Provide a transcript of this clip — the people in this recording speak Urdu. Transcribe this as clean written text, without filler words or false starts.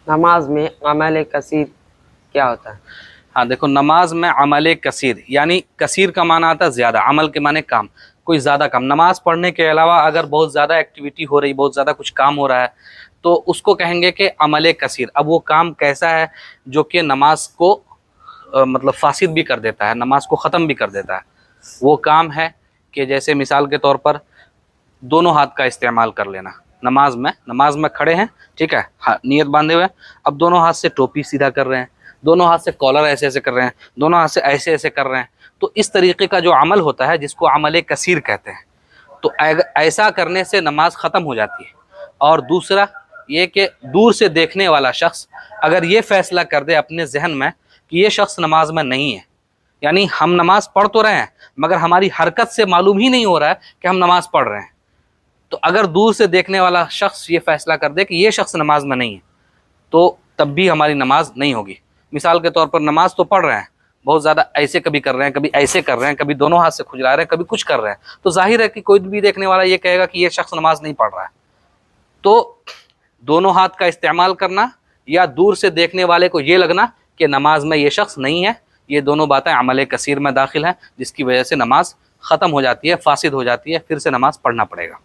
نماز میں عمل کثیر کیا ہوتا ہے؟ ہاں دیکھو، نماز میں عمل کثیر یعنی کثیر کا معنی آتا ہے زیادہ، عمل کے معنی کام، کوئی زیادہ کام۔ نماز پڑھنے کے علاوہ اگر بہت زیادہ ایکٹیویٹی ہو رہی، بہت زیادہ کچھ کام ہو رہا ہے، تو اس کو کہیں گے کہ عمل کثیر۔ اب وہ کام کیسا ہے جو کہ نماز کو مطلب فاسد بھی کر دیتا ہے، نماز کو ختم بھی کر دیتا ہے؟ وہ کام ہے کہ جیسے مثال کے طور پر دونوں ہاتھ کا استعمال کر لینا نماز میں کھڑے ہیں، ٹھیک ہے، نیت باندھے ہوئے، اب دونوں ہاتھ سے ٹوپی سیدھا کر رہے ہیں، دونوں ہاتھ سے کالر ایسے ایسے کر رہے ہیں، دونوں ہاتھ سے ایسے ایسے کر رہے ہیں، تو اس طریقے کا جو عمل ہوتا ہے جس کو عمل کثیر کہتے ہیں، تو ایسا کرنے سے نماز ختم ہو جاتی ہے۔ اور دوسرا یہ کہ دور سے دیکھنے والا شخص اگر یہ فیصلہ کر دے اپنے ذہن میں کہ یہ شخص نماز میں نہیں ہے، یعنی ہم نماز پڑھ تو رہے ہیں مگر ہماری حرکت سے معلوم ہی نہیں ہو رہا ہے کہ ہم نماز پڑھ رہے ہیں، تو اگر دور سے دیکھنے والا شخص یہ فیصلہ کر دے کہ یہ شخص نماز میں نہیں ہے، تو تب بھی ہماری نماز نہیں ہوگی۔ مثال کے طور پر نماز تو پڑھ رہے ہیں، بہت زیادہ ایسے کبھی کر رہے ہیں، کبھی ایسے کر رہے ہیں، کبھی دونوں ہاتھ سے کھجلا رہے ہیں، کبھی کچھ کر رہے ہیں، تو ظاہر ہے کہ کوئی بھی دیکھنے والا یہ کہے گا کہ یہ شخص نماز نہیں پڑھ رہا ہے۔ تو دونوں ہاتھ کا استعمال کرنا یا دور سے دیکھنے والے کو یہ لگنا کہ نماز میں یہ شخص نہیں ہے، یہ دونوں باتیں عمل کثیر میں داخل ہیں، جس کی وجہ سے نماز ختم ہو جاتی ہے، فاسد ہو جاتی ہے، پھر سے نماز پڑھنا پڑے گا۔